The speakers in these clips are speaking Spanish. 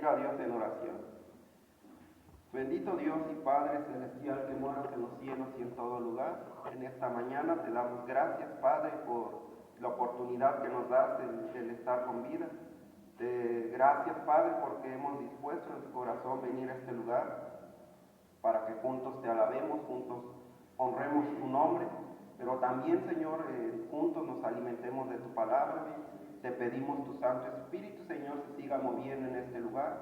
ir a Dios en oración. Bendito Dios y Padre Celestial que moras en los cielos y en todo lugar, en esta mañana te damos gracias, Padre, por la oportunidad que nos das el estar con vida. Gracias, Padre, porque hemos dispuesto en tu corazón venir a este lugar para que juntos te alabemos, juntos honremos tu nombre, pero también, Señor, juntos nos alimentemos de tu palabra. Te pedimos tu Santo Espíritu, Señor, se siga moviendo en este lugar,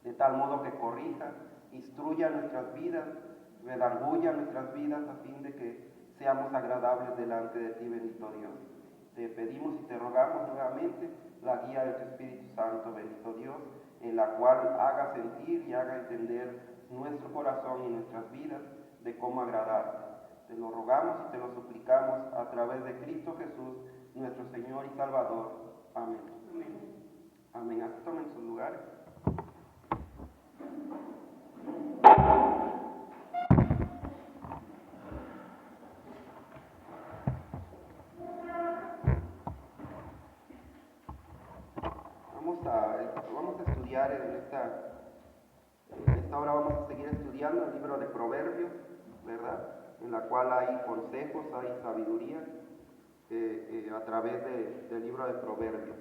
de tal modo que corrija, instruya nuestras vidas, redarguya nuestras vidas a fin de que seamos agradables delante de ti, bendito Dios. Te pedimos y te rogamos nuevamente la guía de tu Espíritu Santo, bendito Dios, en la cual haga sentir y haga entender nuestro corazón y nuestras vidas de cómo agradarte. Te lo rogamos y te lo suplicamos a través de Cristo Jesús, nuestro Señor y Salvador. Amén. Amén. Así tomen sus lugares. Vamos a estudiar en esta hora vamos a seguir estudiando el libro de Proverbios, ¿verdad? En la cual hay consejos, hay sabiduría a través del libro de Proverbios.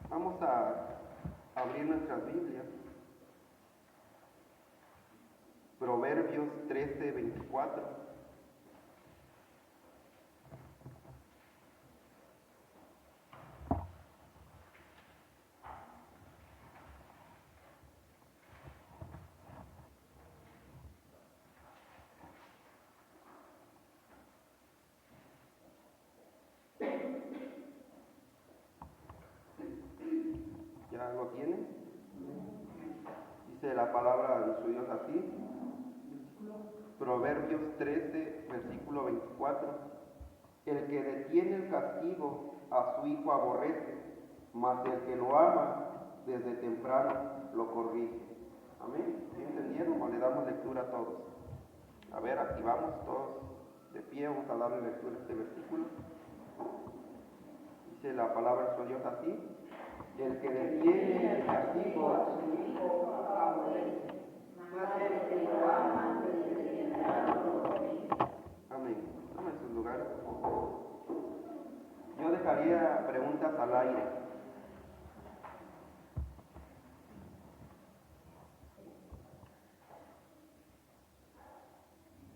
Vamos a abrir nuestras Biblias. Proverbios 13:24. ¿Ya lo tienen? Dice la palabra de su Dios así. Proverbios 13, versículo 24. El que detiene el castigo a su hijo aborrece, mas el que lo ama desde temprano lo corrige. Amén. ¿Sí entendieron? O le damos lectura a todos. A ver, aquí vamos todos de pie, vamos a darle lectura a este versículo. Dice la palabra de Dios así. El que detiene el castigo a su hijo aborrece, mas el que lo ama desde temprano lo corrige. Amén. Tomen sus lugares. Yo dejaría preguntas al aire.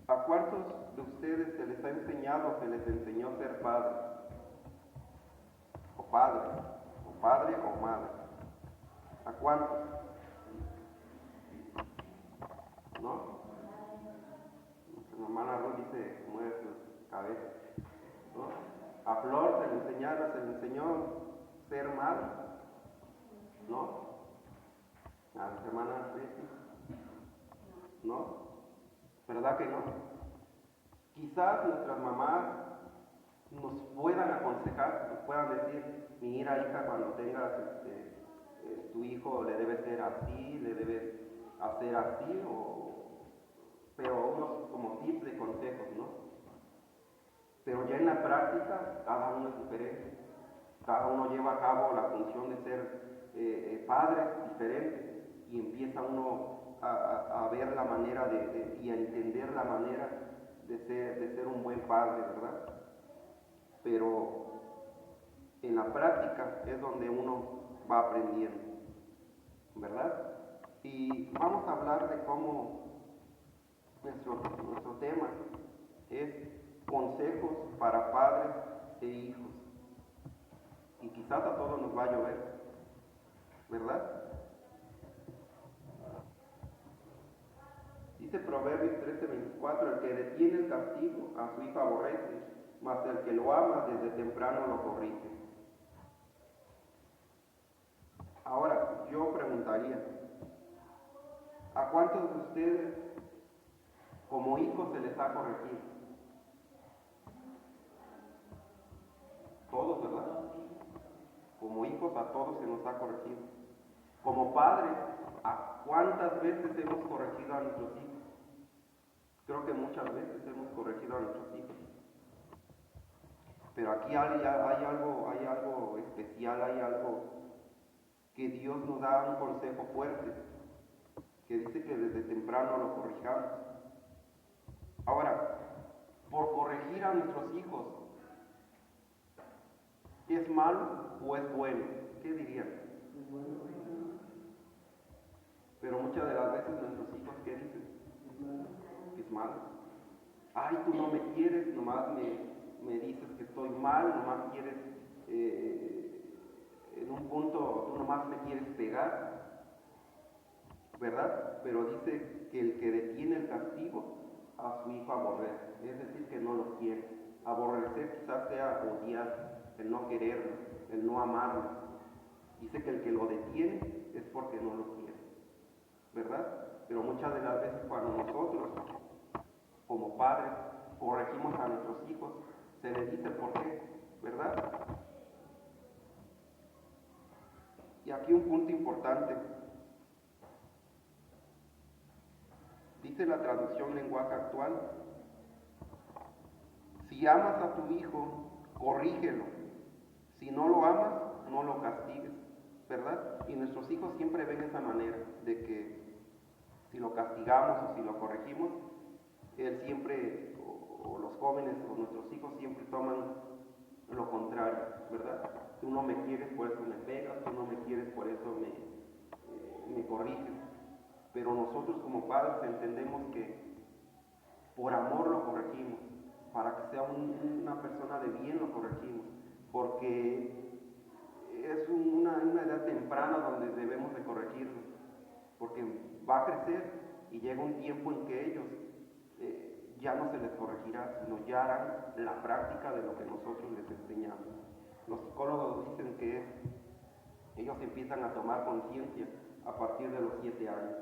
¿A cuántos de ustedes se les ha enseñado, se les enseñó ser padre? O padre o madre. ¿A cuántos? ¿No? Nuestra hermana Ruth dice, mueve su cabeza. ¿No? A Flor se le enseñó ser madre. ¿No? A las hermanas Betty. ¿No? ¿Verdad que no? Quizás nuestras mamás nos puedan aconsejar, nos puedan decir, mira hija, cuando tengas tu hijo le debe ser así, le debes hacer así, pero unos como tips de consejos, ¿no? Pero ya en la práctica cada uno es diferente, cada uno lleva a cabo la función de ser padre diferente y empieza uno a ver la manera y a entender la manera de ser un buen padre, ¿verdad? Pero en la práctica es donde uno va aprendiendo, ¿verdad? Y vamos a hablar de cómo nuestro tema es consejos para padres e hijos. Y quizás a todos nos va a llover, ¿verdad? Dice Proverbios 13:24, el que detiene el castigo a su hijo aborrece, mas el que lo ama desde temprano lo corrige. Ahora, yo preguntaría, ¿a cuántos de ustedes como hijos se les ha corregido? Todos, ¿verdad? Como hijos a todos se nos ha corregido. Como padres, ¿a cuántas veces hemos corregido a nuestros hijos? Creo que muchas veces hemos corregido a nuestros hijos. Pero aquí hay algo especial, hay algo que Dios nos da un consejo fuerte, que dice que desde temprano lo corrijamos. Ahora, por corregir a nuestros hijos, ¿es malo o es bueno? ¿Qué dirían? Pero muchas de las veces nuestros hijos, ¿qué dicen? Es malo. Ay, tú no me quieres, nomás me dices que estoy mal, nomás quieres, en un punto, tú nomás me quieres pegar, ¿verdad? Pero dice que el que detiene el castigo a su hijo aborrece, es decir, que no lo quiere. Aborrecer quizás sea odiar, el no quererlo, el no amarlo. Dice que el que lo detiene es porque no lo quiere, ¿verdad? Pero muchas de las veces cuando nosotros, como padres, corregimos a nuestros hijos, se les dice por qué, ¿verdad? Y aquí un punto importante. Dice la traducción lenguaje actual: si amas a tu hijo, corrígelo. Si no lo amas, no lo castigues, ¿verdad? Y nuestros hijos siempre ven esa manera de que si lo castigamos o si lo corregimos, él siempre, o los jóvenes o nuestros hijos siempre toman lo contrario, ¿verdad? Tú no me quieres, por eso me pegas, tú no me quieres, por eso me corriges. Pero nosotros como padres entendemos que por amor lo corregimos, para que sea una persona de bien lo corregimos, porque es una edad temprana donde debemos de corregirlo, porque va a crecer y llega un tiempo en que ellos ya no se les corregirá, sino ya harán la práctica de lo que nosotros les enseñamos. Los psicólogos dicen que ellos empiezan a tomar conciencia a partir de los 7 años.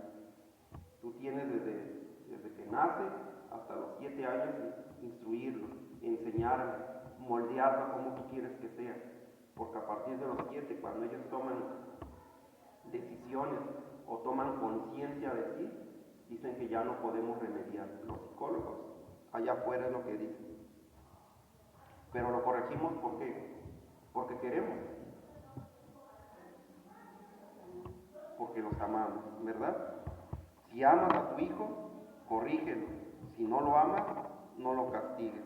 Tú tienes desde que nace hasta los 7 años instruirlo, enseñarle, moldearlo como tú quieres que sea. Porque a partir de los 7, cuando ellos toman decisiones o toman conciencia de sí, dicen que ya no podemos remediar. Los psicólogos, allá afuera es lo que dicen. Pero lo corregimos ¿por qué? Porque queremos. Porque los amamos, ¿verdad? Si amas a tu hijo, corrígelo. Si no lo amas, no lo castigues.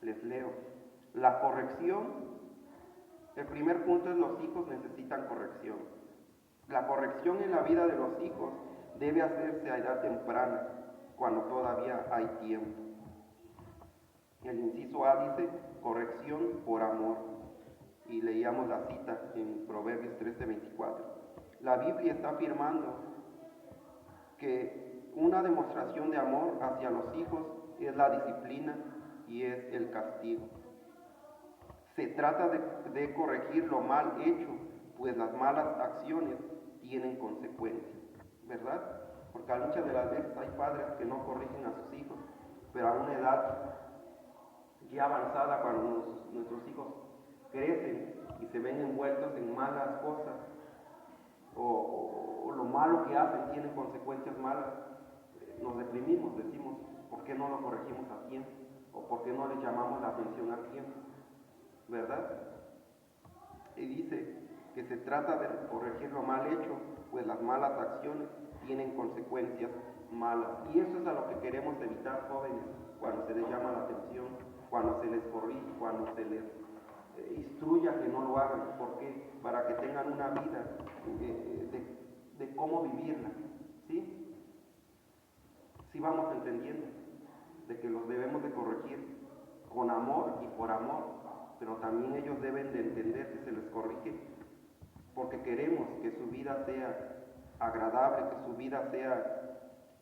Les leo. La corrección, el primer punto es los hijos necesitan corrección. La corrección en la vida de los hijos debe hacerse a edad temprana, cuando todavía hay tiempo. El inciso A dice, corrección por amor. Y leíamos la cita en Proverbios 13:24. La Biblia está afirmando que una demostración de amor hacia los hijos es la disciplina y es el castigo. Se trata de corregir lo mal hecho, pues las malas acciones tienen consecuencias, ¿verdad? Porque muchas de las veces hay padres que no corrigen a sus hijos, pero a una edad ya avanzada, cuando nuestros hijos crecen y se ven envueltos en malas cosas, o lo malo que hacen tiene consecuencias malas, nos deprimimos, decimos, ¿por qué no lo corregimos a tiempo? ¿O por qué no le llamamos la atención a tiempo? ¿Verdad? Y dice que se trata de corregir lo mal hecho, pues las malas acciones tienen consecuencias malas. Y eso es a lo que queremos evitar, jóvenes, cuando se les llama la atención, cuando se les corrige, cuando se les instruya que no lo hagan. ¿Por qué? Para que tengan una vida de cómo vivirla, ¿sí? Sí vamos entendiendo de que los debemos de corregir con amor y por amor, pero también ellos deben de entender que se les corrige porque queremos que su vida sea agradable, que su vida sea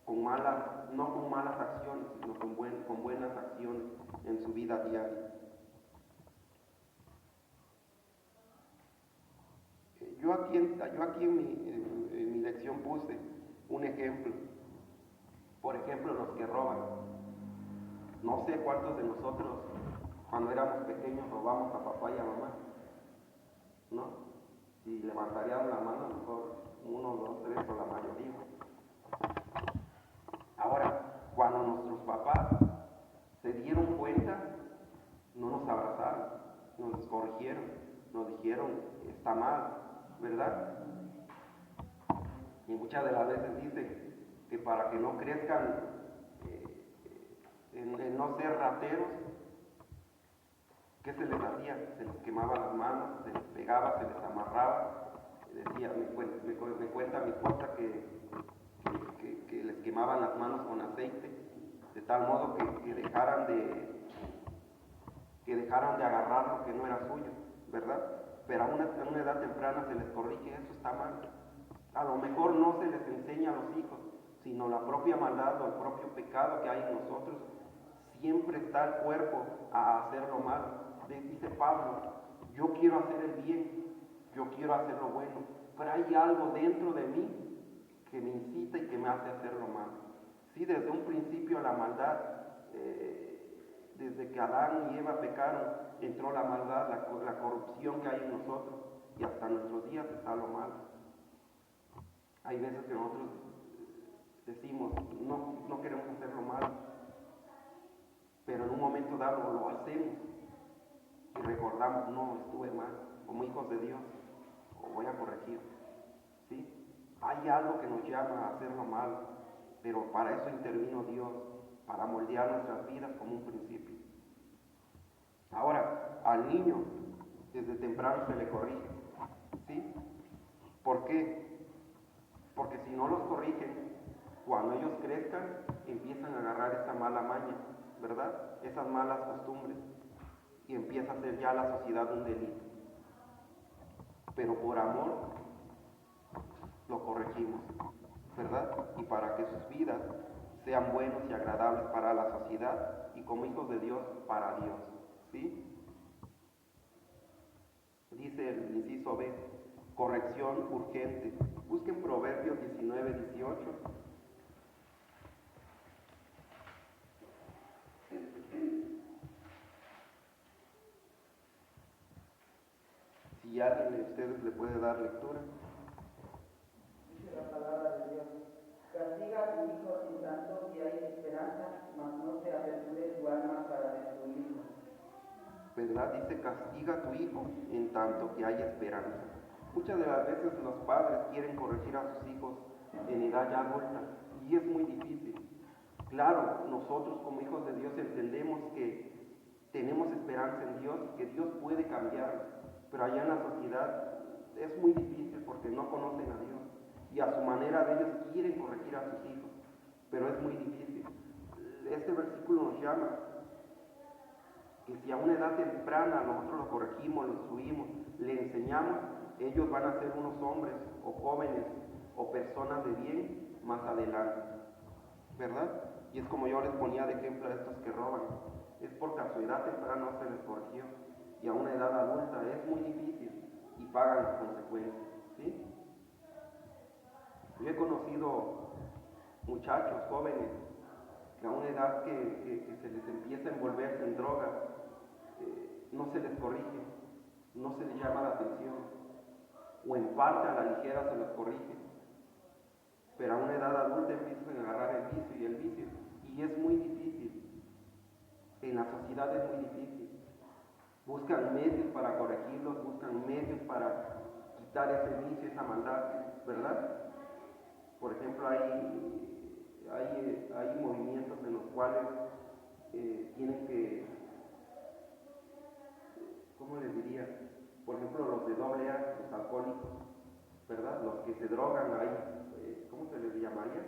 no con malas acciones, sino con buenas acciones en su vida diaria. Yo aquí en mi lección puse un ejemplo. Por ejemplo, los que roban. No sé cuántos de nosotros, cuando éramos pequeños, robamos a papá y a mamá, ¿no? Si levantarían la mano, a lo mejor 1, 2, 3 o la mayoría. Ahora, cuando nuestros papás se dieron cuenta, no nos abrazaron, nos corrigieron, nos dijeron, está mal, ¿verdad? Y muchas de las veces dicen que para que no crezcan en no ser rateros, ¿qué se les hacía? Se les quemaba las manos, se les pegaba, se les amarraba. Decía, me cuenta mi esposa que les quemaban las manos con aceite, de tal modo que dejaran de agarrar lo que no era suyo, ¿verdad? Pero a una edad temprana se les corrige, eso está mal. A lo mejor no se les enseña a los hijos, sino la propia maldad o el propio pecado que hay en nosotros. Siempre está el cuerpo a hacer lo malo. Dice Pablo, yo quiero hacer el bien, yo quiero hacer lo bueno, pero hay algo dentro de mí que me incita y que me hace hacer lo malo. Sí, desde un principio la maldad, desde que Adán y Eva pecaron, entró la maldad, la corrupción que hay en nosotros, y hasta nuestros días está lo malo. Hay veces que nosotros decimos, no queremos hacer lo malo, pero en un momento dado lo hacemos y recordamos, no, estuve mal, como hijos de Dios, o voy a corregir. ¿Sí? Hay algo que nos llama a hacer lo malo, pero para eso intervino Dios, para moldear nuestras vidas como un principio. Ahora, al niño, desde temprano se le corrige. ¿Sí? ¿Por qué? Porque si no los corrigen, cuando ellos crezcan, empiezan a agarrar esa mala maña, ¿verdad? Esas malas costumbres, y empieza a ser ya la sociedad un delito. Pero por amor lo corregimos, ¿verdad? Y para que sus vidas sean buenos y agradables para la sociedad y como hijos de Dios, para Dios, ¿sí? Dice el inciso B, corrección urgente. Busquen Proverbios 19-18. Si alguien de ustedes le puede dar lectura. Dice la palabra de Dios: castiga a tu hijo en tanto que hay esperanza, mas no se apresure tu alma para destruirlo. ¿Verdad? Dice, castiga a tu hijo en tanto que hay esperanza. Muchas de las veces los padres quieren corregir a sus hijos en edad ya adulta y es muy difícil. Claro, nosotros como hijos de Dios entendemos que tenemos esperanza en Dios y que Dios puede cambiarlos, pero allá en la sociedad es muy difícil porque no conocen a Dios y a su manera de ellos quieren corregir a sus hijos, pero es muy difícil. Este versículo nos llama que si a una edad temprana nosotros lo corregimos, lo instruimos, le enseñamos, ellos van a ser unos hombres o jóvenes o personas de bien más adelante, ¿verdad? Y es como yo les ponía de ejemplo a estos que roban, es porque a su edad temprana no se les corrigió y a una edad adulta es muy difícil y pagan las consecuencias, ¿sí? Yo he conocido muchachos jóvenes que a una edad que se les empieza a envolverse en drogas, no se les corrige, no se les llama la atención, o en parte a la ligera se les corrige, pero a una edad adulta empiezan a agarrar el vicio y el vicio, y es muy difícil, en la sociedad es muy difícil, buscan medios para corregirlos, buscan medios para quitar ese vicio, esa maldad, ¿verdad? Por ejemplo, hay movimientos en los cuales tienen que, ¿cómo les diría? Por ejemplo, los de AA, los alcohólicos, ¿verdad? Los que se drogan, ¿cómo se les llamaría?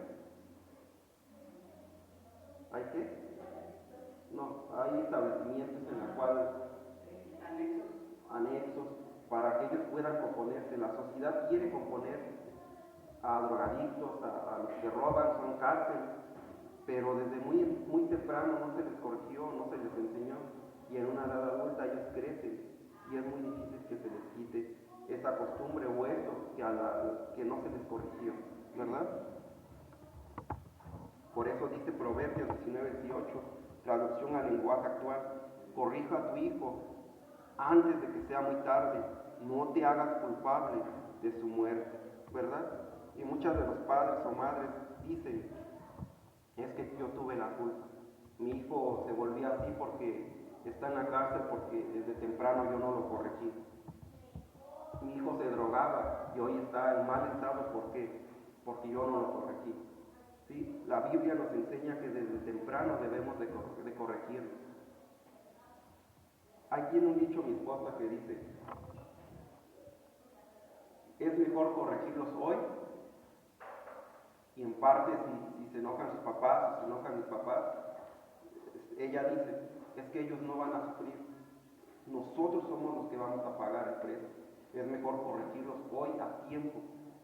¿Hay qué? No, hay establecimientos en los cuales anexos para que ellos puedan componerse. La sociedad quiere componerse a drogadictos, a los que roban, son cárceles, pero desde muy temprano no se les corrigió, no se les enseñó, y en una edad adulta ellos crecen y es muy difícil que se les quite esa costumbre o eso que no se les corrigió, ¿verdad? Por eso dice Proverbios 19:18, traducción al lenguaje actual, corrija a tu hijo antes de que sea muy tarde, no te hagas culpable de su muerte, ¿verdad? Y muchos de los padres o madres dicen, es que yo tuve la culpa, mi hijo se volvió así porque está en la cárcel porque desde temprano yo no lo corregí. Mi hijo se drogaba y hoy está en mal estado, ¿por qué? Porque yo no lo corregí. ¿Sí? La Biblia nos enseña que desde temprano debemos de corregirlo. Hay tiene un dicho mi esposa que dice, es mejor corregirlos hoy, y en parte si se enojan sus papás o se enojan mis papás, ella dice, es que ellos no van a sufrir, nosotros somos los que vamos a pagar el precio. Es mejor corregirlos hoy a tiempo,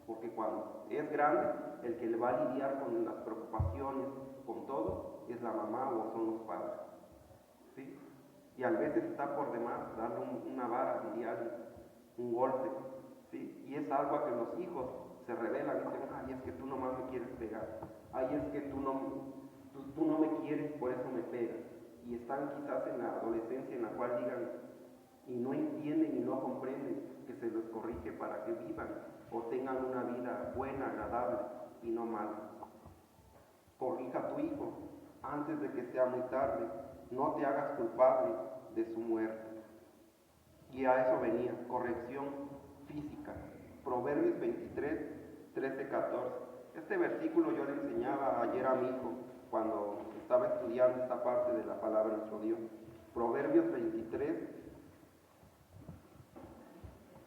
porque cuando es grande, el que le va a lidiar con las preocupaciones, con todo, es la mamá o son los padres. ¿Sí? Y a veces está por demás darle una vara, diaria, un golpe. ¿Sí? Y es algo a que los hijos se rebelan y dicen, ay, es que tú nomás me quieres pegar, ay, es que tú no me quieres, por eso me pegas. Y están quizás en la adolescencia en la cual digan, y no entienden y no comprenden que se los corrige para que vivan o tengan una vida buena, agradable y no mala. Corrija a tu hijo antes de que sea muy tarde, no te hagas culpable de su muerte. Y a eso venía, corrección física. Proverbios 23, 13, 14. Este versículo yo le enseñaba ayer a mi hijo cuando estaba estudiando esta parte de la palabra de nuestro Dios. Proverbios 23,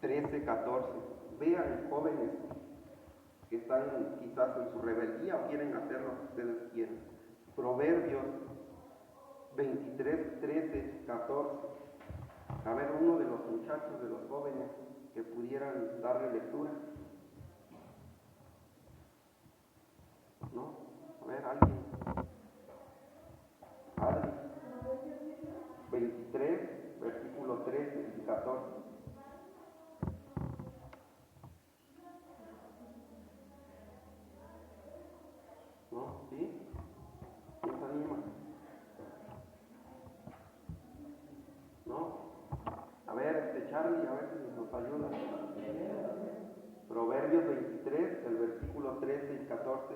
13, 14. Vean, jóvenes que están quizás en su rebeldía o quieren hacer lo que ustedes quieren. Proverbios 23, 13, 14. A ver, uno de los muchachos, de los jóvenes que pudieran darle lectura. ¿No? A ver, alguien. Adri. 23, versículo 13 y 14. ¿No? ¿Sí? ¿Quién se anima? ¿No? A ver, Charlie, a ver si nos ayuda. Proverbios 23, el versículo 13 y 14.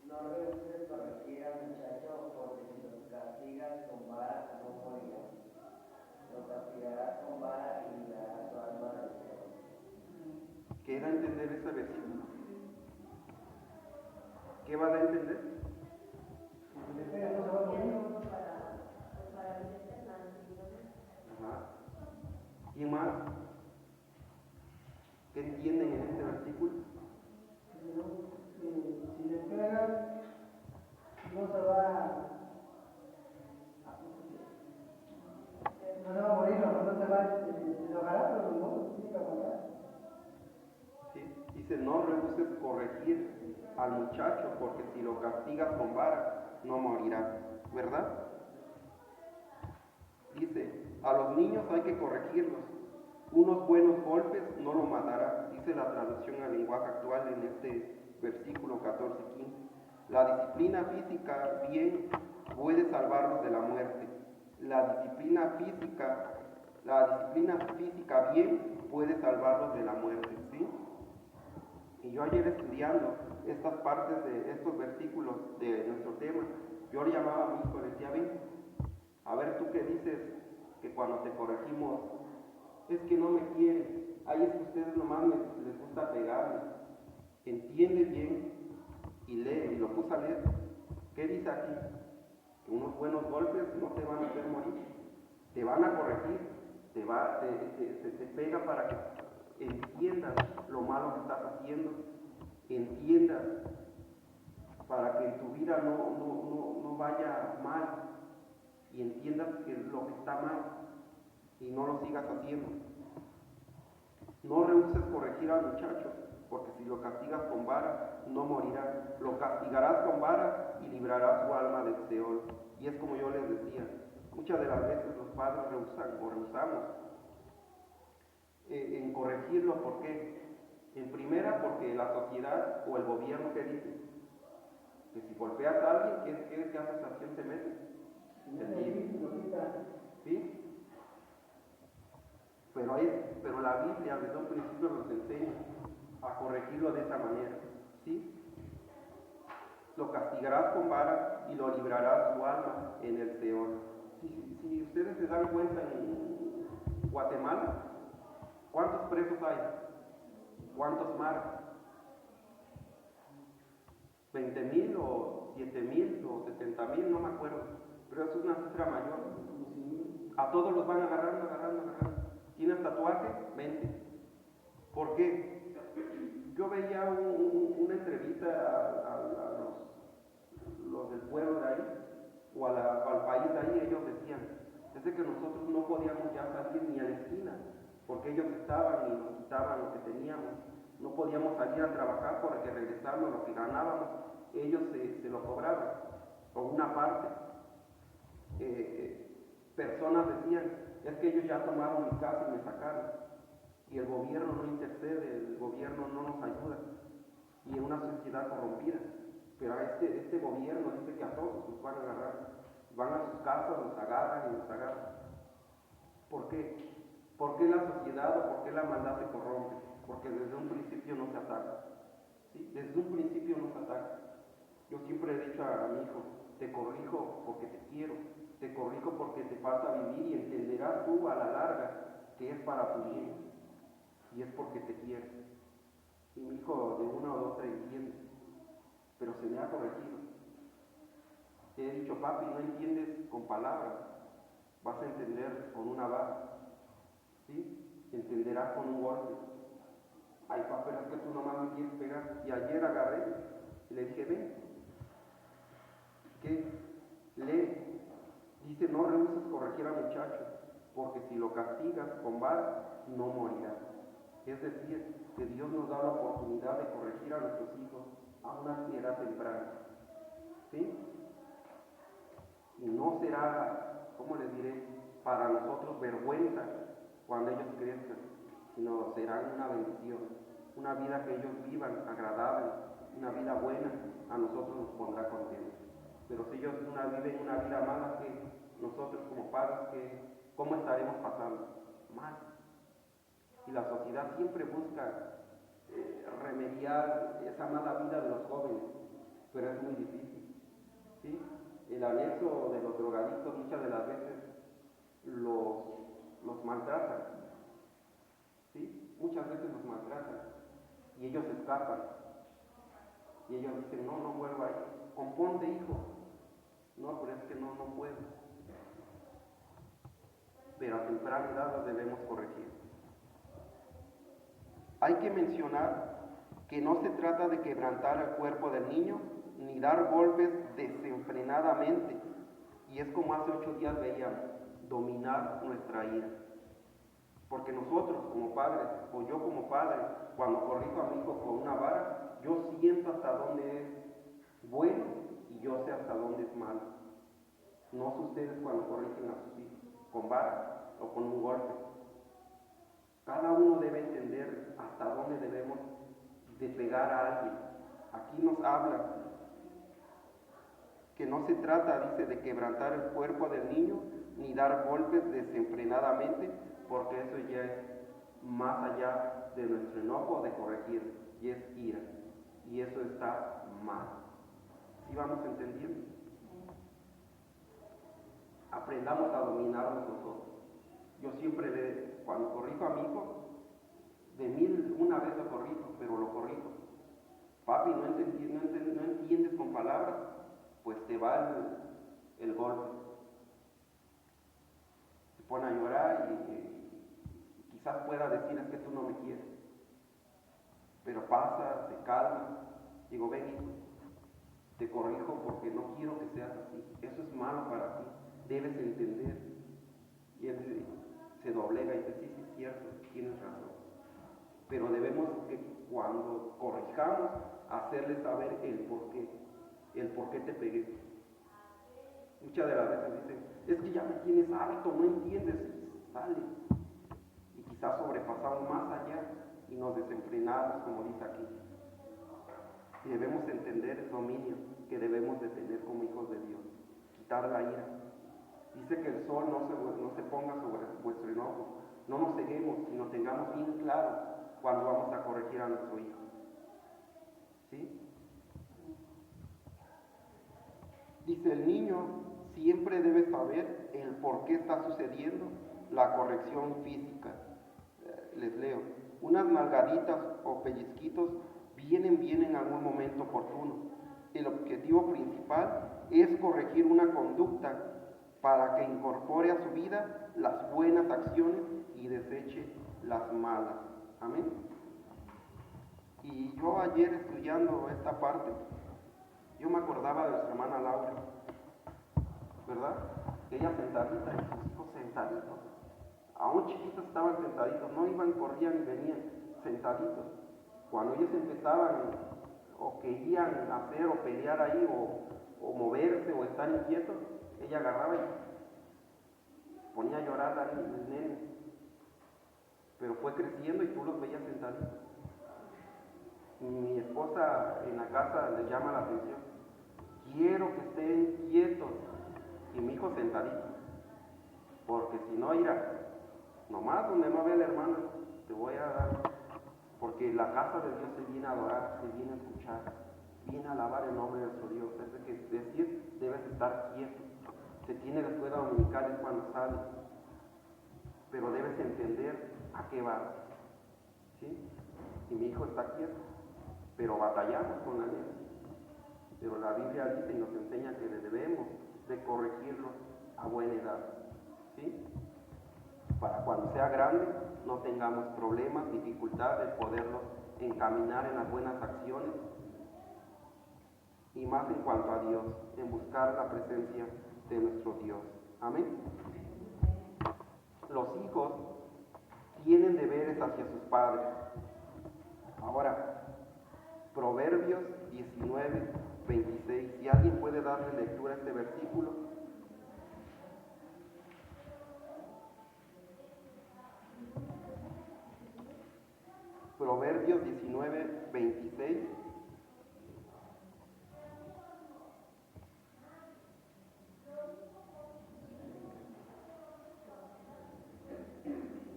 No rehuses corregir al muchacho, porque si los castigas con vara, no morirá. Lo castigarás con vara y librarás su alma del Seol. ¿Qué da a entender ese versículo? ¿Qué va a dar a entender? Ajá. ¿Quién más? ¿Qué entienden en este versículo? Si le pegas, no se va a morir, no se va a enojar, pero no tiene que aguantar. ¿Sí? Dice, no rehuses corregir al muchacho, porque si lo castigas con vara, no morirá, ¿verdad? Dice, a los niños hay que corregirlos. Unos buenos golpes no lo matará, dice la traducción al lenguaje actual en este versículo 14 y 15. La disciplina física bien puede salvarlos de la muerte. La disciplina física bien puede salvarlos de la muerte, ¿sí? Y yo ayer estudiando estas partes de estos versículos de nuestro tema, yo le llamaba a mi hijo y le decía, ven, a ver tú qué dices que cuando te corregimos, es que no me quieren, ay, es que ustedes nomás les gusta pegarme. Entiende bien y lee, y lo puse a leer. ¿Qué dice aquí? Que unos buenos golpes no te van a hacer morir, te van a corregir, te pega para que entiendas lo malo que estás haciendo, entiendas para que en tu vida no vaya mal y entiendas que lo que está mal y no lo sigas haciendo. No rehuses corregir al muchacho, porque si lo castigas con vara, no morirá. Lo castigarás con vara y librarás su alma del Seol. Y es como yo les decía, muchas de las veces los padres rehusamos en corregirlo. ¿Por qué? En primera, porque la sociedad o el gobierno, ¿qué dice? Que si golpeas a alguien, ¿qué acusación te mete? ¿Sí? Pero la Biblia desde un principio nos enseña a corregirlo de esa manera, ¿sí? Lo castigarás con vara y lo librarás su alma en el Seol, Si ustedes se dan cuenta en Guatemala, ¿cuántos presos hay? ¿Cuántos maras? ¿20,000 o 7,000 o 70,000? No me acuerdo, pero es una cifra mayor. A todos los van agarrando. ¿Tienes tatuaje? Vente. ¿Por qué? Yo veía una entrevista a los del pueblo de ahí, o al país de ahí. Ellos decían, es de que nosotros no podíamos ya salir ni a la esquina, porque ellos estaban y nos quitaban lo que teníamos. No podíamos salir a trabajar porque regresando lo que ganábamos, ellos se lo cobraban, o una parte. Personas decían, es que ellos ya tomaron mi casa y me sacaron, y el gobierno no intercede, el gobierno no nos ayuda, y en una sociedad corrompida. Pero este gobierno dice que a todos los van a agarrar, van a sus casas, los agarran y los agarran. ¿Por qué? ¿Por qué la sociedad o por qué la maldad se corrompe? Porque desde un principio no se ataca. ¿Sí? Desde un principio no se ataca. Yo siempre he dicho a mi hijo, te corrijo porque te quiero, te corrijo porque te falta vivir y entenderás tú a la larga que es para tu bien y es porque te quiero. Y mi hijo de 1 o 2 entiende, pero se me ha corregido. Te he dicho, papi, no entiendes con palabras, vas a entender con una vara, ¿sí? Entenderás con un golpe. Ay, papi, pero es que tú nomás me quieres pegar. Y ayer agarré y le dije, ven, ¿qué? Lee. Dice, no rehuses corregir al muchacho, porque si lo castigas con vara, no morirá. Es decir, que Dios nos da la oportunidad de corregir a nuestros hijos a una edad temprana. ¿Sí? Y no será, ¿cómo les diré?, para nosotros vergüenza cuando ellos crezcan, sino será una bendición. Una vida que ellos vivan agradable, una vida buena, a nosotros nos pondrá contentos. Pero si ellos viven una vida mala, que nosotros como padres, ¿cómo estaremos pasando? Mal. Y la sociedad siempre busca remediar esa mala vida de los jóvenes, pero es muy difícil. ¿Sí? El anexo de los drogadictos muchas de las veces los maltratan. ¿Sí? Muchas veces los maltratan y ellos escapan. Y ellos dicen, no vuelvo ahí. Componte, hijo. No, pero es que no puedo. Pero a temprana edad los debemos corregir. Hay que mencionar que no se trata de quebrantar el cuerpo del niño ni dar golpes desenfrenadamente. Y es como hace 8 días veíamos, dominar nuestra ira. Porque nosotros como padres, o yo como padre, cuando corrijo a mi hijo con una vara, yo siento hasta dónde es bueno y yo sé hasta dónde es malo. No sé ustedes cuando corrigen a sus hijos, con vara o con un golpe. Cada uno debe entender hasta dónde debemos de pegar a alguien. Aquí nos habla que no se trata, dice, de quebrantar el cuerpo del niño ni dar golpes desenfrenadamente, porque eso ya es más allá de nuestro enojo de corregir, y es ira, y eso está mal. ¿Sí vamos entendiendo? Aprendamos a dominarnos nosotros. Yo siempre, cuando corrijo a mi hijo, de 1001 vez lo corrijo, pero lo corrijo. Papi, no entiendes con palabras, pues te va el golpe. Se pone a llorar y quizás pueda decir, es que tú no me quieres. Pero pasa, se calma. Digo, ven, hijo, te corrijo porque no quiero que seas así. Eso es malo para ti. Debes entender. Y él se doblega y dice, sí, es cierto, tienes razón. Pero debemos que cuando corrijamos, hacerle saber el por qué te pegué. Muchas de las veces dicen, es que ya me tienes hábito, no entiendes, sale. Y quizás sobrepasamos más allá y nos desenfrenamos, como dice aquí. Y debemos entender el dominio que debemos de tener como hijos de Dios, quitar la ira. Dice que el sol no se ponga sobre vuestro enojo, no nos ceguemos, sino tengamos bien claro cuando vamos a corregir a nuestro hijo. ¿Sí? Dice, el niño siempre debe saber el por qué está sucediendo la corrección física. Les leo, unas nalgaditas o pellizquitos vienen bien en algún momento oportuno. El objetivo principal es corregir una conducta para que incorpore a su vida las buenas acciones y deseche las malas. Amén. Y yo ayer estudiando esta parte, yo me acordaba de nuestra hermana Laura, ¿verdad? Ella sentadita y sus hijos sentaditos. Aún chiquitos estaban sentaditos, no iban, corrían y venían sentaditos. Cuando ellos empezaban o querían hacer o pelear ahí o moverse o estar inquietos, ella agarraba y ponía a llorar a el nene. Pero fue creciendo y tú los veías sentaditos. Mi esposa en la casa le llama la atención. Quiero que estén quietos y mi hijo sentadito. Porque si no, irá, nomás donde no vea el hermano, te voy a dar. Porque la casa de Dios se viene a adorar, se viene a escuchar, viene a alabar el nombre de nuestro Dios. Es decir, debes estar quieto. Se tiene la escuela dominical cuando sale, pero debes entender a qué vas. ¿Sí? Y mi hijo está quieto, pero batallamos con la ley. Pero la Biblia dice y nos enseña que debemos de corregirlo a buena edad. ¿Sí? Para cuando sea grande no tengamos problemas, dificultad de poderlos encaminar en las buenas acciones y más en cuanto a Dios, en buscar la presencia de nuestro Dios. Amén. Los hijos tienen deberes hacia sus padres. Ahora, Proverbios 19, 26. Si alguien puede darle lectura a este versículo. Proverbios 19, 26.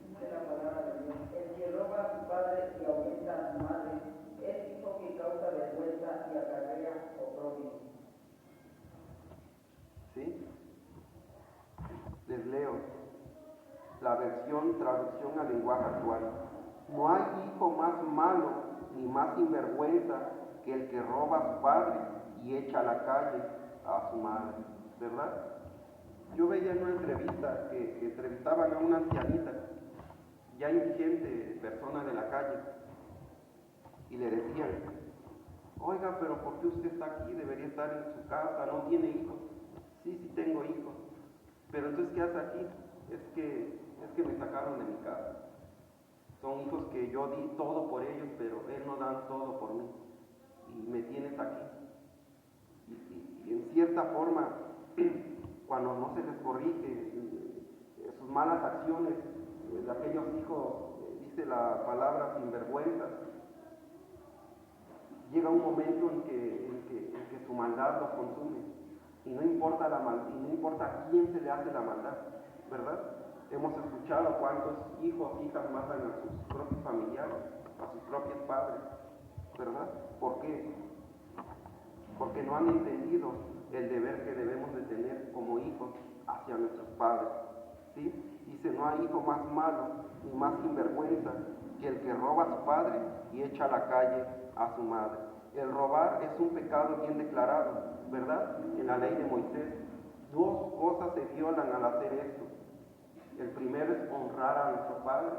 Dice la palabra de Dios: el que roba a su padre y ahuyenta a su madre es hijo que causa vergüenza y acarrea oprobio. ¿Sí? Les leo la traducción al lenguaje actual. No hay hijo más malo ni más sinvergüenza que el que roba a su padre y echa a la calle a su madre, ¿verdad? Yo veía en una entrevista que entrevistaban a una ancianita, ya indigente, persona de la calle, y le decían, oiga, pero ¿por qué usted está aquí? Debería estar en su casa, no tiene hijos. Sí tengo hijos, pero entonces ¿qué hace aquí? Es que me sacaron de mi casa. Son hijos que yo di todo por ellos, pero Él no da todo por mí. Y me tienes aquí. Y en cierta forma, cuando no se les corrige sus malas acciones, de aquellos hijos, dice la palabra, sinvergüenza, llega un momento en que su maldad los consume. Y no importa no importa a quién se le hace la maldad, ¿verdad? Hemos escuchado cuántos hijos, hijas matan a sus propios familiares, a sus propios padres, ¿verdad? ¿Por qué? Porque no han entendido el deber que debemos de tener como hijos hacia nuestros padres, ¿sí? Dice, no hay hijo más malo ni más sinvergüenza que el que roba a su padre y echa a la calle a su madre. El robar es un pecado bien declarado, ¿verdad? En la ley de Moisés. Dos cosas se violan al hacer esto. El primero es honrar a nuestro padre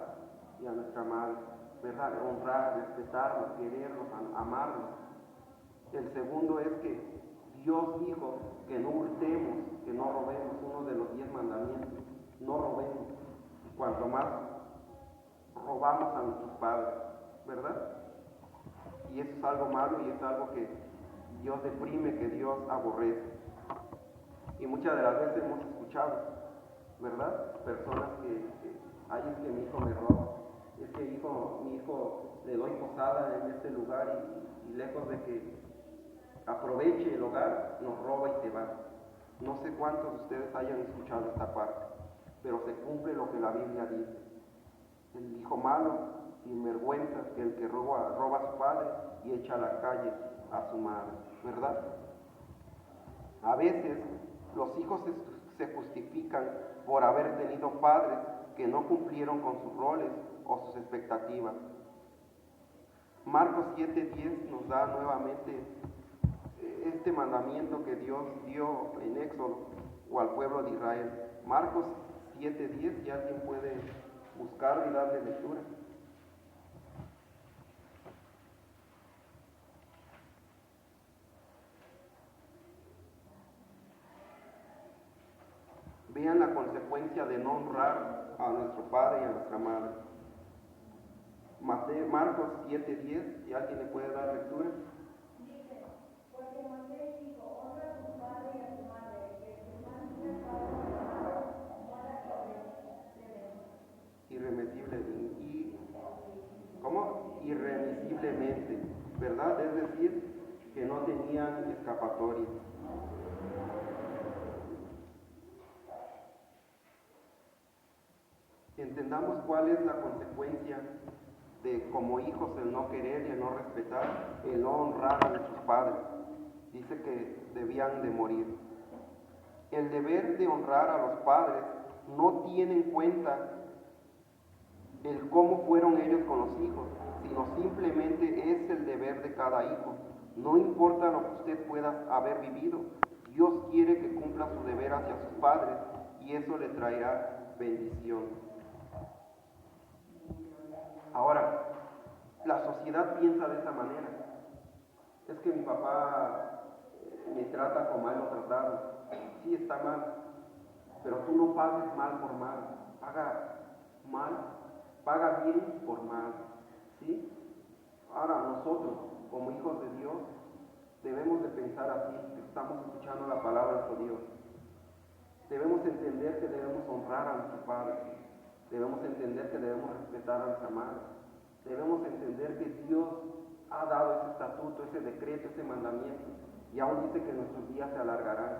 y a nuestra madre, ¿verdad? Honrar, respetarlos, quererlos, amarlos. El segundo es que Dios dijo que no hurtemos, que no robemos, uno de los 10 mandamientos, no robemos. Y cuanto más robamos a nuestros padres, ¿verdad? Y eso es algo malo y es algo que Dios deprime, que Dios aborrece. Y muchas de las veces hemos escuchado, ¿verdad? Personas que ay, es que mi hijo me roba, es que mi hijo le doy posada en este lugar y lejos de que aproveche el hogar, nos roba y se va. No sé cuántos de ustedes hayan escuchado esta parte, pero se cumple lo que la Biblia dice. El hijo malo, sin vergüenza, que el que roba a su padre y echa a la calle a su madre, ¿verdad? A veces los hijos se se justifican por haber tenido padres que no cumplieron con sus roles o sus expectativas. Marcos 7:10 nos da nuevamente este mandamiento que Dios dio en Éxodo o al pueblo de Israel. Marcos 7:10, si alguien puede buscarlo y darle lectura. Vean la consecuencia de no honrar a nuestro padre y a nuestra madre. Marcos 7:10, si alguien le puede dar lectura. Dice, porque Moisés dijo, honra a tu padre y a tu madre, que tu madre mora irremisiblemente, ¿verdad? Es decir, que no tenían escapatoria. Entendamos cuál es la consecuencia de como hijos el no querer y el no respetar, el no honrar a nuestros padres. Dice que debían de morir. El deber de honrar a los padres no tiene en cuenta el cómo fueron ellos con los hijos, sino simplemente es el deber de cada hijo. No importa lo que usted pueda haber vivido, Dios quiere que cumpla su deber hacia sus padres y eso le traerá bendición. Ahora, la sociedad piensa de esa manera. Es que mi papá me trata como a él lo trataron. Sí, está mal, pero tú no pagues mal por mal. Paga bien por mal. ¿Sí? Ahora, nosotros, como hijos de Dios, debemos de pensar así, que estamos escuchando la palabra de nuestro Dios. Debemos entender que debemos honrar a nuestro Padre. Debemos entender que debemos respetar a nuestra madre. Debemos entender que Dios ha dado ese estatuto, ese decreto, ese mandamiento. Y aún dice que nuestros días se alargarán.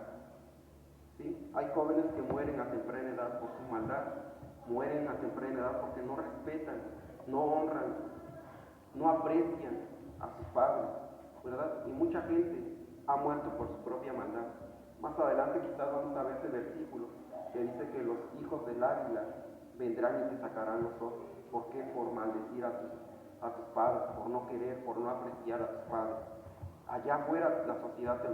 ¿Sí? Hay jóvenes que mueren a temprana edad por su maldad. Mueren a temprana edad porque no respetan, no honran, no aprecian a sus padres, ¿verdad? Y mucha gente ha muerto por su propia maldad. Más adelante quizás vamos a ver ese versículo que dice que los hijos del águila vendrán y te sacarán los ojos. ¿Por qué? Por maldecir a tus padres, por no querer, por no apreciar a tus padres. Allá afuera la sociedad te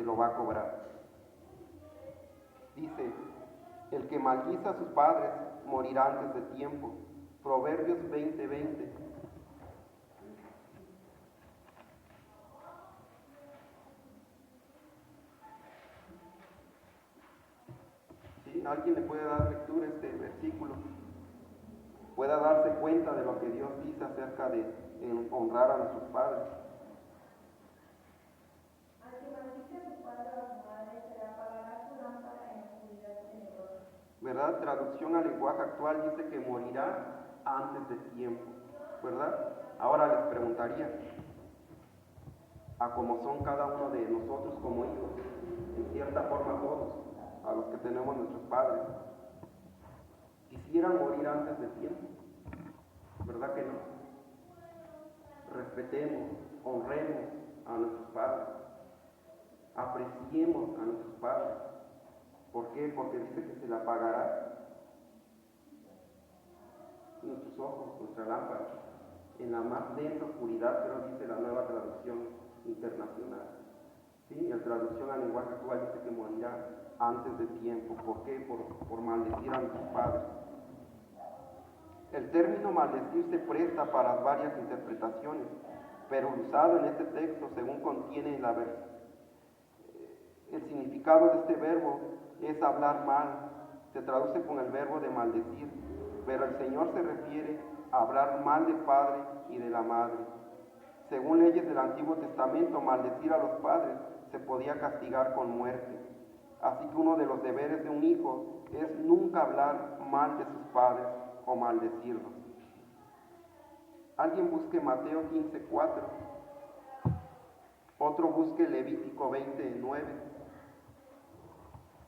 lo va a cobrar. Dice, el que maldice a sus padres morirá antes de tiempo. Proverbios 20:20. ¿Sí? ¿Alguien le puede dar lectura a este versículo? Pueda darse cuenta de lo que Dios dice acerca de honrar a nuestros padres. Al que maldice a su padre o a su madre, se le apagará su lámpara en la oscuridad tenebrosa. ¿Verdad? Traducción al lenguaje actual dice que morirá antes de tiempo, ¿verdad? Ahora les preguntaría, a cómo son cada uno de nosotros como hijos, en cierta forma todos, a los que tenemos nuestros padres, quisieran morir antes de tiempo, ¿verdad que no? Respetemos, honremos a nuestros padres, apreciemos a nuestros padres. ¿Por qué? Porque dice que se le apagará nuestros ojos, nuestra lámpara, en la más densa oscuridad, pero dice la nueva traducción internacional. ¿Sí? La traducción al lenguaje actual dice que morirá antes de tiempo. ¿Por qué? Por maldecir a nuestros padres. El término maldecir se presta para varias interpretaciones, pero usado en este texto según contiene el significado de este verbo es hablar mal, se traduce con el verbo de maldecir, pero el Señor se refiere a hablar mal del padre y de la madre. Según leyes del Antiguo Testamento, maldecir a los padres se podía castigar con muerte. Así que uno de los deberes de un hijo es nunca hablar mal de sus padres o maldecirlos. Alguien busque Mateo 15:4. Otro busque Levítico 20:9.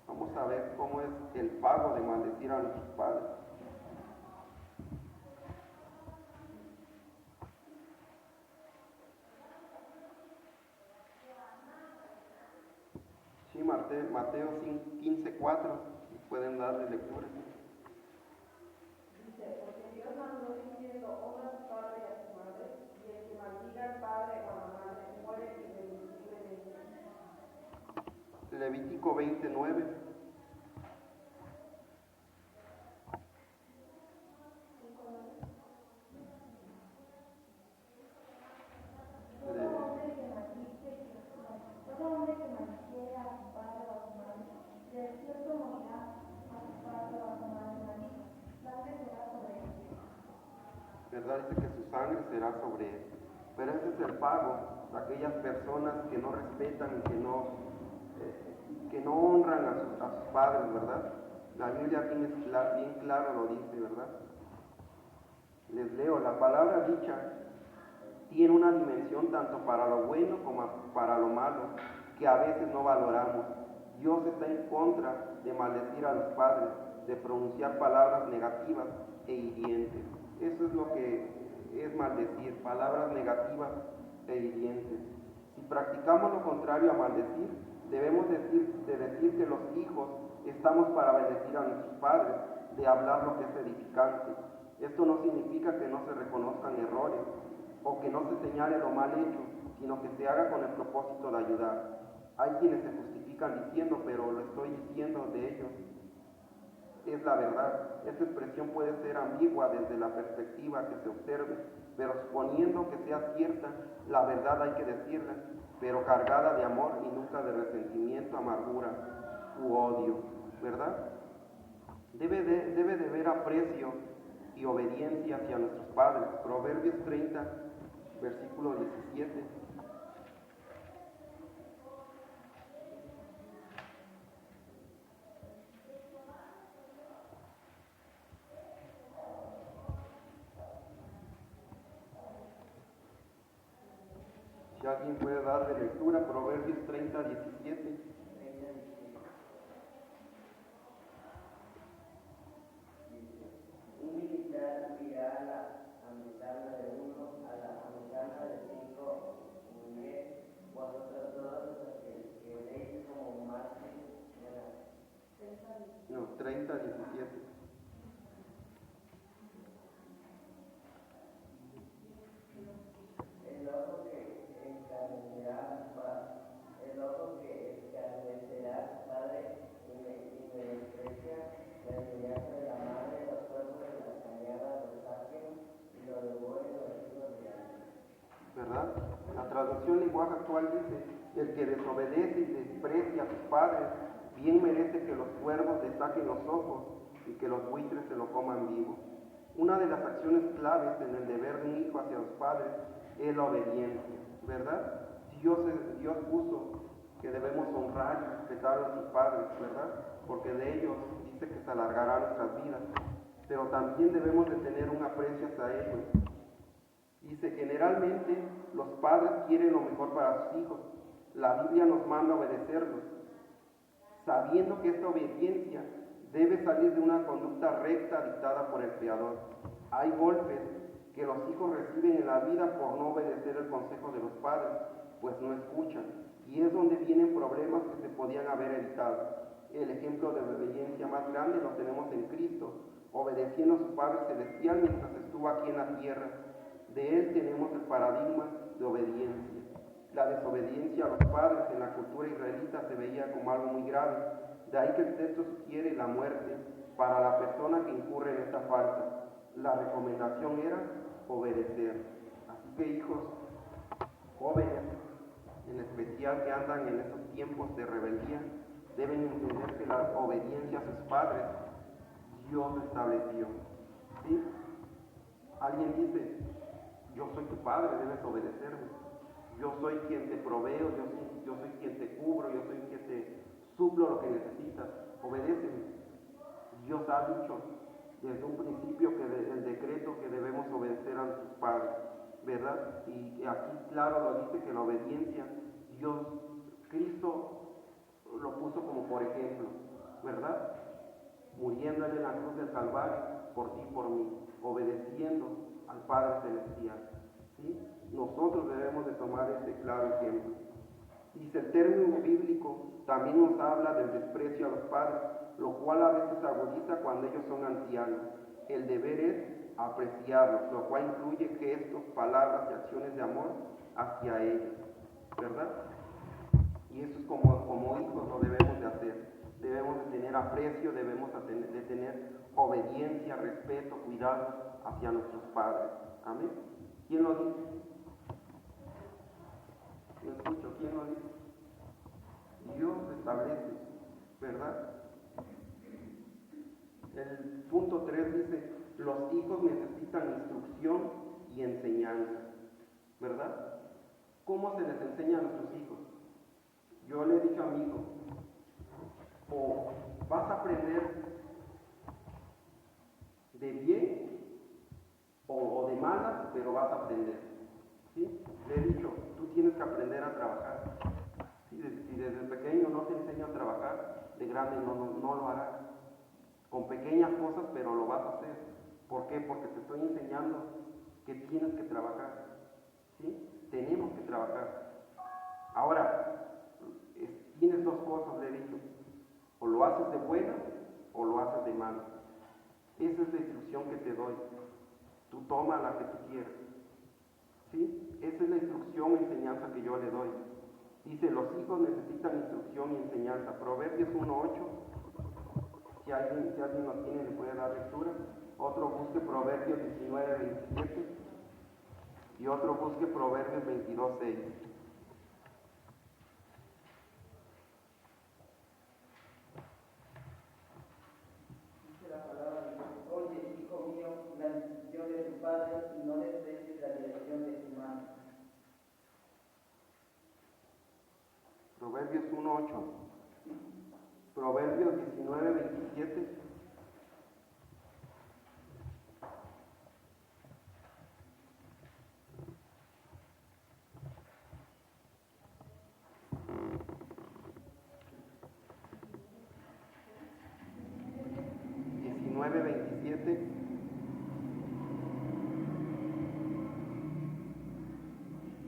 Vamos a ver cómo es el pago de maldecir a nuestros padres. Sí, Mateo Mateo 15:4, pueden darle lectura. Dice, porque Dios mandó diciendo, honra a tu padre y a tu madre, y el que maldiga al padre o a la madre muere irremisiblemente. Levítico 20:9. Todo hombre que maldice a su padre o a su madre, de cierto morirá a su padre o a su madre maldito. Sangre será sobre él. ¿Verdad? Dice que su sangre será sobre él. Pero ese es el pago de aquellas personas que no respetan y que no honran a sus padres, ¿verdad? La Biblia bien claro lo dice, ¿verdad? Les leo, la palabra dicha tiene una dimensión tanto para lo bueno como para lo malo, que a veces no valoramos. Dios está en contra de maldecir a los padres, de pronunciar palabras negativas e hirientes. Eso es lo que es maldecir, palabras negativas e hirientes. Si practicamos lo contrario a maldecir, debemos decir que los hijos estamos para bendecir a nuestros padres, de hablar lo que es edificante. Esto no significa que no se reconozcan errores o que no se señale lo mal hecho, sino que se haga con el propósito de ayudar. Hay quienes se justifican diciendo, pero lo estoy diciendo de ellos, es la verdad. Esta expresión puede ser ambigua desde la perspectiva que se observe, pero suponiendo que sea cierta, la verdad hay que decirla, pero cargada de amor y nunca de resentimiento, amargura u odio, ¿verdad? Debe de haber aprecio y obediencia hacia nuestros padres. Proverbios 30, versículo 17. Si alguien puede darle lectura, Proverbios 30, 17. Un militar dirá a la americana de uno, a la americana de 5, muy bien, vosotros todos los que queréis como mártires, No, 30, 17. el ojo que escarnecerá a su padre y me desprecia la enseñanza de la madre, los cuerpos de la cañada lo saquen y lo devoren los hijos de alguien. ¿Verdad? La traducción lenguaje actual dice, el que desobedece y desprecia a sus padres, bien merece que los cuervos le saquen los ojos y que los buitres se lo coman vivo. Una de las acciones claves en el deber de un hijo hacia los padres es la obediencia, ¿verdad? Dios puso que debemos honrar y respetar a nuestros padres, ¿verdad? Porque de ellos dice que se alargará nuestras vidas, pero también debemos de tener un aprecio hacia ellos. Dice, generalmente los padres quieren lo mejor para sus hijos. La Biblia nos manda obedecerlos, sabiendo que esta obediencia debe salir de una conducta recta dictada por el Creador. Hay golpes que los hijos reciben en la vida por no obedecer el consejo de los padres, pues no escuchan, y es donde vienen problemas que se podían haber evitado. El ejemplo de obediencia más grande lo tenemos en Cristo, obedeciendo a su Padre Celestial mientras estuvo aquí en la tierra. De él tenemos el paradigma de obediencia. La desobediencia a los padres en la cultura israelita se veía como algo muy grave. De ahí que el texto sugiere la muerte para la persona que incurre en esta falta. La recomendación era obedecer. Así que hijos jóvenes, en especial que andan en estos tiempos de rebeldía, deben entender que la obediencia a sus padres Dios lo estableció. ¿Sí? Alguien dice, yo soy tu padre, debes obedecerme. Yo soy quien te proveo, yo soy quien te cubro, yo soy quien te suplo lo que necesitas. Obedéceme. Dios ha dicho desde un principio que el decreto que debemos obedecer a nuestros padres, ¿verdad? Y aquí claro lo dice que la obediencia, Cristo lo puso como por ejemplo, ¿verdad? Muriéndole en la cruz del Calvario por ti y por mí, obedeciendo al Padre Celestial. ¿Sí? Nosotros debemos de tomar este claro ejemplo. Dice, el término bíblico también nos habla del desprecio a los padres, lo cual a veces agudiza cuando ellos son ancianos. El deber es apreciarlos, lo cual incluye gestos, palabras y acciones de amor hacia ellos, ¿verdad? Y eso es como hijos lo debemos de hacer. Debemos de tener aprecio, debemos de tener obediencia, respeto, cuidado hacia nuestros padres. Amén. ¿Quién lo dice? ¿Lo escucho? ¿Quién lo dice? Dios establece, ¿verdad? El punto 3 dice, los hijos necesitan instrucción y enseñanza, ¿verdad? ¿Cómo se les enseña a nuestros hijos? Yo le he dicho a mi hijo, o vas a aprender de bien o de malas, pero vas a aprender, ¿sí? Le he dicho, tú tienes que aprender a trabajar. Si desde pequeño no te enseño a trabajar, de grande no lo harás. Con pequeñas cosas, pero lo vas a hacer. ¿Por qué? Porque te estoy enseñando que tienes que trabajar, ¿sí? Tenemos que trabajar. Ahora, tienes dos cosas, le he dicho. O lo haces de buena o lo haces de mala. Esa es la instrucción que te doy. Tú toma la que tú quieras, ¿sí? Esa es la instrucción y enseñanza que yo le doy. Dice, los hijos necesitan instrucción y enseñanza. Proverbios 1:8. Si alguien lo tiene, le puede dar lectura. Otro busque Proverbios 19:27. Y otro busque Proverbios 22:6. Dice la palabra de Dios, oye, hijo mío, la instrucción de tu padre y no desprecies la dirección de tu madre. Proverbios 1:8. Proverbios 19:27.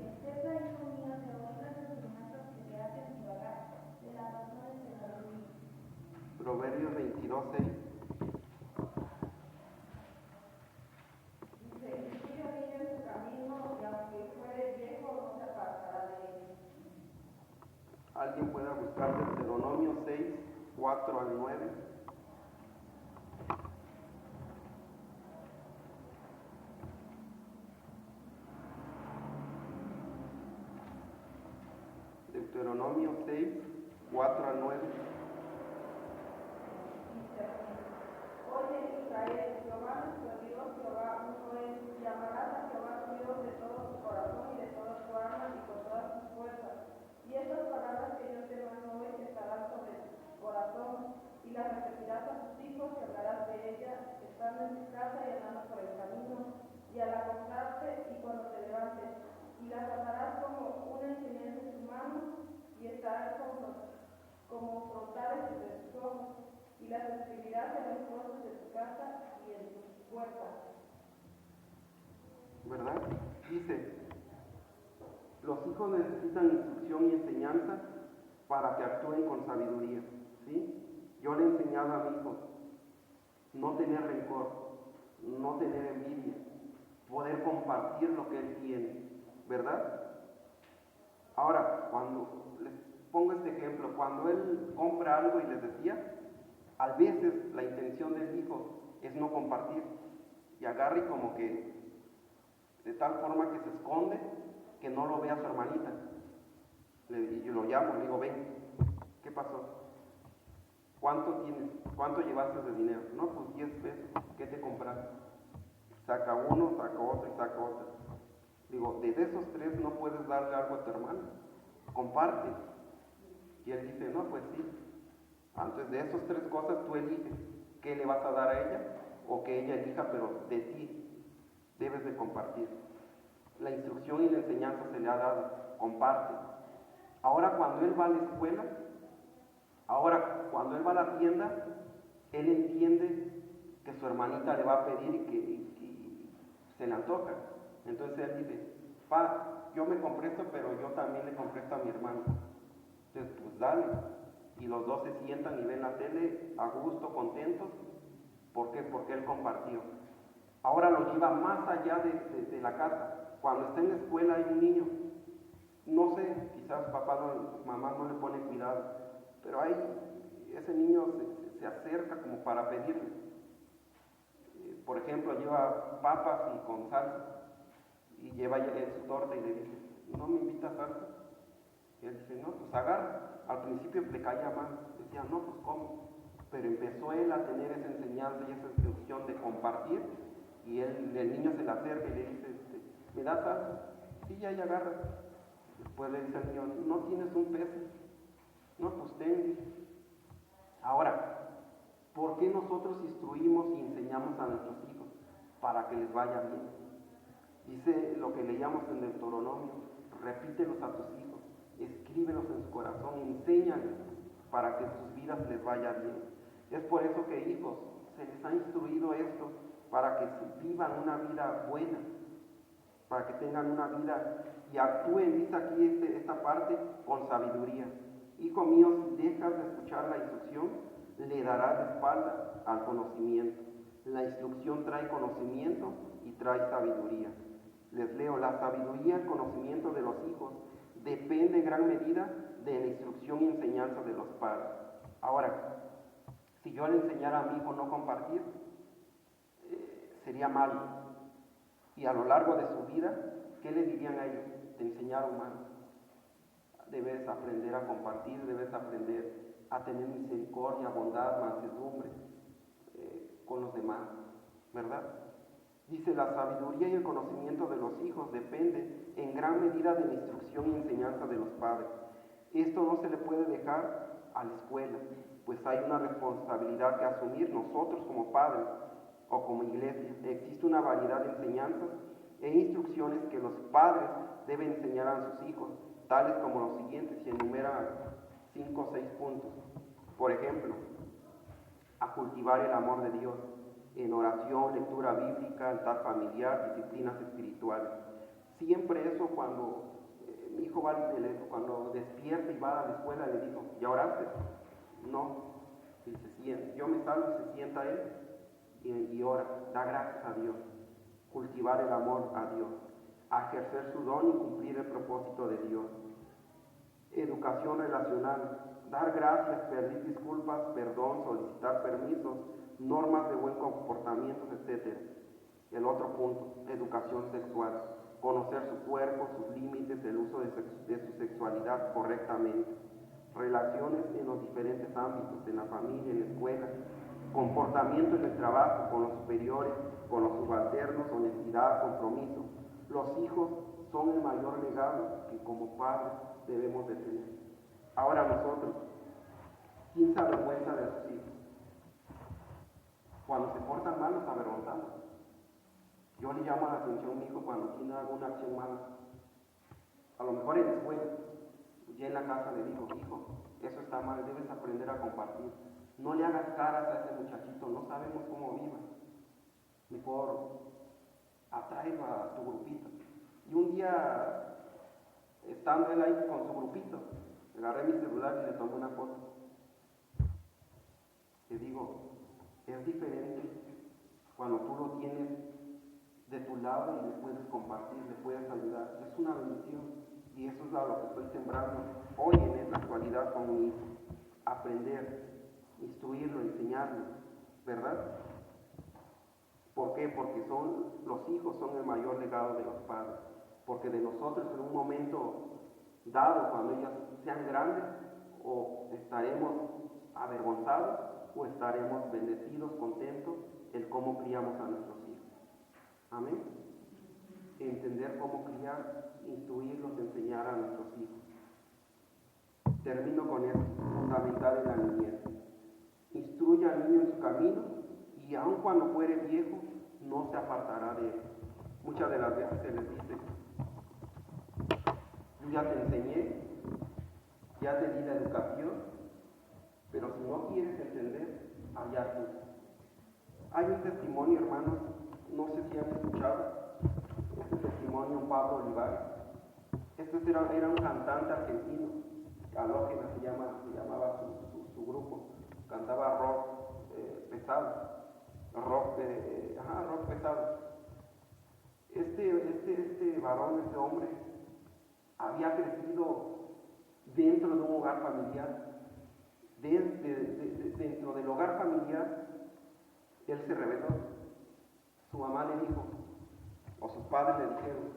Expresa, hijo mío, te oigan las enseñanzas que te hacen divagar de las razones de sabiduría. Proverbios 22:6. Dice, instruye al niño en su camino, y aunque fuere viejo, no se apartará de él. Alguien pueda buscar Deuteronomio 6:4-9. Deuteronomio 6:4-9. Dice así, oye Israel, Jehová nuestro Dios, Jehová uno es, y amarás a Jehová tu Dios de todo tu corazón y de toda tu alma y con todas tus fuerzas. Y estas palabras que yo te mando hoy estarán sobre tu corazón, y las repetirás a tus hijos y hablarás de ellas, estando en tu casa y andando por el camino, y al acostarte y cuando te levantes, y las atarás como una enseñanza en tu mano, y estarán como frontales entre tus ojos, y las escribirás en los postes de tu casa y en tus puertas. ¿Verdad? Dice, los hijos necesitan instrucción y enseñanza para que actúen con sabiduría, ¿sí? Yo le he enseñado a mi hijo no tener rencor, no tener envidia, poder compartir lo que él tiene, ¿verdad? Ahora, cuando les pongo este ejemplo, cuando él compra algo y les decía, a veces la intención del hijo es no compartir y agarra y como que de tal forma que se esconde que no lo vea su hermanita. Y yo lo llamo, le digo, ven, ¿qué pasó? ¿Cuánto tienes? ¿Cuánto llevaste de dinero? No, pues 10 pesos. ¿Qué te compraste? Saca uno, saca otro y saca otro. Digo, de esos 3 no puedes darle algo a tu hermano. Comparte. Y él dice, no, pues sí. Antes de esas 3 cosas tú eliges qué le vas a dar a ella o que ella elija, pero de ti debes de compartir. La instrucción y la enseñanza se le ha dado. Comparte. Ahora cuando él va a la escuela, ahora cuando él va a la tienda, él entiende que su hermanita le va a pedir y que se le antoja. Entonces él dice, pa, yo me compré esto, pero yo también le compré esto a mi hermano. Entonces, pues dale. Y los dos se sientan y ven la tele a gusto, contentos. ¿Por qué? Porque él compartió. Ahora lo lleva más allá de la casa. Cuando está en la escuela hay un niño, no sé, quizás papá mamá no le pone cuidado, pero ahí ese niño se acerca como para pedirle. Por ejemplo, lleva papas y con salsa y lleva su torta y le dice, ¿no me invitas salsa? Y él dice, no, pues agarra. Al principio le caía mal, decía, no, pues come. Pero empezó él a tener esa enseñanza y esa instrucción de compartir, y el niño se le acerca y le dice, ¿me das salsa? Sí, ya agarra. Después le dice al niño, ¿no tienes un peso? No, pues ten. Ahora, ¿por qué nosotros instruimos y enseñamos a nuestros hijos? Para que les vaya bien. Dice lo que leíamos en Deuteronomio, repítelos a tus hijos, escríbelos en su corazón, enséñales para que en sus vidas les vaya bien. Es por eso que, hijos, se les ha instruido esto, para que vivan una vida buena, para que tengan una vida y actúen, dice aquí esta parte, con sabiduría. Hijo mío, si dejas de escuchar la instrucción, le darás de espalda al conocimiento. La instrucción trae conocimiento y trae sabiduría. Les leo, la sabiduría y el conocimiento de los hijos depende en gran medida de la instrucción y enseñanza de los padres. Ahora, si yo le enseñara a mi hijo no compartir, sería malo. Y a lo largo de su vida, ¿qué le dirían a ellos? Te enseñaron mal. Debes aprender a compartir, debes aprender a tener misericordia, bondad, mansedumbre con los demás, ¿verdad? Dice, la sabiduría y el conocimiento de los hijos depende en gran medida de la instrucción y enseñanza de los padres. Esto no se le puede dejar a la escuela, pues hay una responsabilidad que asumir nosotros como padres o como iglesia. Existe una variedad de enseñanzas e instrucciones que los padres deben enseñar a sus hijos, tales como los siguientes, y enumera 5 o 6 puntos. Por ejemplo, a cultivar el amor de Dios en oración, lectura bíblica, altar familiar, disciplinas espirituales. Siempre eso cuando mi hijo cuando despierta y va a la escuela, le digo, ¿ya oraste? No. Y se sienta. Yo me salgo y se sienta él y ora, da gracias a Dios. Cultivar el amor a Dios, a ejercer su don y cumplir el propósito de Dios. Educación relacional, dar gracias, pedir disculpas, perdón, solicitar permisos, normas de buen comportamiento, etc. El otro punto, educación sexual, conocer su cuerpo, sus límites, el uso de su sexualidad correctamente, relaciones en los diferentes ámbitos, en la familia, en la escuela, comportamiento en el trabajo, con los superiores, con los subalternos, honestidad, compromiso. Los hijos son el mayor legado que como padres debemos de tener. Ahora nosotros, ¿quién se avergüenza de sus hijos? Cuando se portan mal nos avergonzamos. Yo le llamo la atención a mi hijo cuando tiene alguna acción mala. A lo mejor en la escuela, ya en la casa le digo, hijo, eso está mal, debes aprender a compartir. No le hagas caras a ese muchachito, no sabemos cómo viva. Mejor atráelo a tu grupito. Y un día, estando él ahí con su grupito, agarré mi celular y le tomé una foto. Le digo, es diferente cuando tú lo tienes de tu lado y le puedes compartir, le puedes ayudar. Es una bendición y eso es a lo que estoy sembrando hoy en esta actualidad con mi hijo. Aprender, instruirlo, enseñarlo, ¿verdad? ¿Por qué? Porque los hijos son el mayor legado de los padres. Porque de nosotros en un momento dado, cuando ellos sean grandes, o estaremos avergonzados o estaremos bendecidos, contentos en cómo criamos a nuestros hijos. Amén. Entender cómo criar, instruirlos, enseñar a nuestros hijos. Termino con esto, fundamental en la niñez. Instruye al niño en su camino y aun cuando fuere viejo, no se apartará de él. Muchas de las veces se les dice, yo ya te enseñé, ya te di la educación, pero si no quieres entender, allá tú. Hay un testimonio, hermanos, no sé si han escuchado, este testimonio Pablo Olivares. Este era un cantante argentino Halógena se llamaba su grupo, cantaba rock pesado, rock pesado. Este varón, este hombre, había crecido dentro de un hogar familiar. Dentro del hogar familiar, él se rebeló. Su mamá le dijo, o sus padres le dijeron,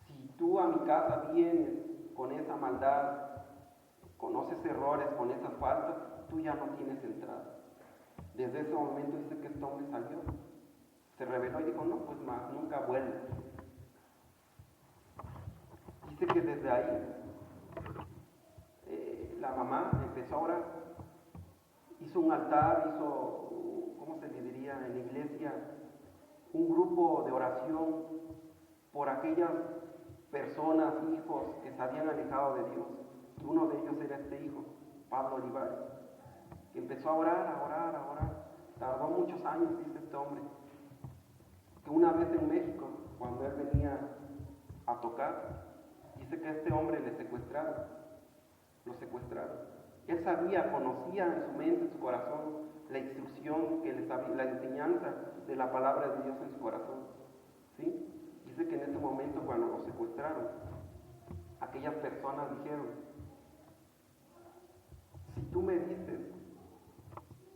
si tú a mi casa vienes con esa maldad, con esos errores, con esas faltas, tú ya no tienes entrada. Desde ese momento dice que este hombre salió, se rebeló y dijo, no, pues más, nunca vuelvo. Dice que desde ahí la mamá empezó a orar, hizo un altar, ¿cómo se le diría en la iglesia? Un grupo de oración por aquellas personas, hijos que se habían alejado de Dios. Y uno de ellos era este hijo, Pablo Olivares, que empezó a orar. Tardó muchos años, dice este hombre, que una vez en México, cuando él venía a tocar, dice que a este hombre lo secuestraron. Él sabía, conocía en su mente, en su corazón, la instrucción, la enseñanza de la palabra de Dios en su corazón. ¿Sí? Dice que en ese momento, cuando lo secuestraron, aquellas personas dijeron, si tú me dices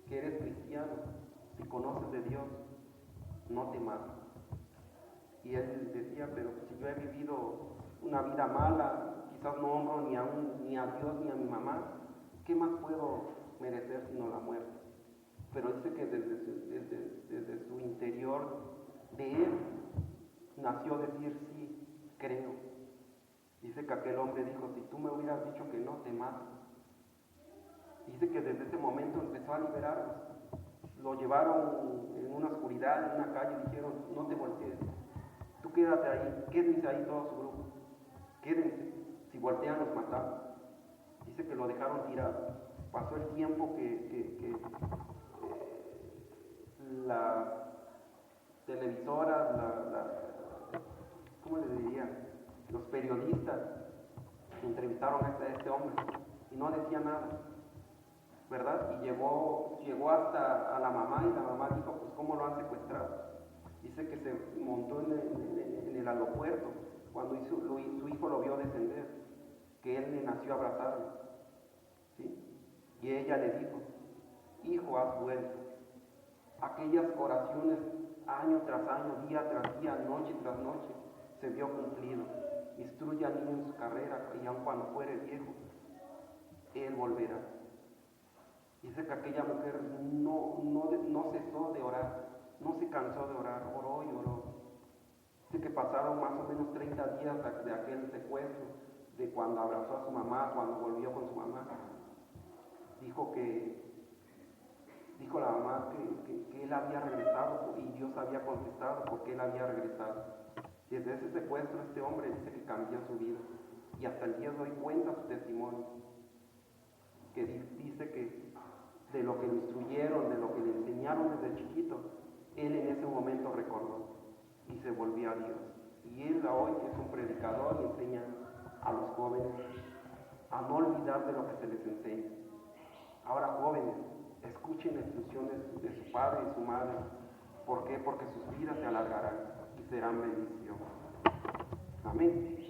que eres cristiano, si conoces de Dios, no te mato. Y él decía, pero si yo he vivido una vida mala, quizás no honro ni a Dios ni a mi mamá, ¿qué más puedo merecer sino la muerte? Pero dice que desde su interior de él nació decir, sí, creo. Dice que aquel hombre dijo, si tú me hubieras dicho que no, te mato. Dice que desde ese momento empezó a liberarlos. Lo llevaron en una oscuridad, en una calle, y dijeron, no te voltees, tú quédate ahí, quédense ahí todo su grupo, quédense, si voltean los matamos. Dice que lo dejaron tirado. Pasó el tiempo que las televisoras, ¿cómo le diría? Los periodistas entrevistaron a este hombre y no decía nada, ¿verdad? Y llegó hasta a la mamá, y la mamá dijo, pues ¿cómo lo han secuestrado? Dice que se montó en el aeropuerto cuando su hijo lo vio descender, que él le nació abrazarlo, ¿sí? Y ella le dijo, hijo, has vuelto. Aquellas oraciones año tras año, día tras día, noche tras noche, se vio cumplido. Instruye al niño en su carrera, y aun cuando fuere viejo, él volverá. Dice que aquella mujer no cesó de orar, no se cansó de orar, oró y oró. Dice que pasaron más o menos 30 días de aquel secuestro, de cuando abrazó a su mamá, cuando volvió con su mamá. Dijo la mamá que él había regresado, y Dios había contestado porque él había regresado. Desde ese secuestro este hombre dice que cambió su vida, y hasta el día de hoy cuenta su testimonio, que dice que de lo que lo instruyeron, de lo que le enseñaron desde chiquito, él en ese momento recordó y se volvió a Dios. Y él hoy es un predicador y enseña a los jóvenes a no olvidar de lo que se les enseña. Ahora, jóvenes, escuchen las instrucciones de su padre y su madre. ¿Por qué? Porque sus vidas se alargarán y serán bendición. Amén.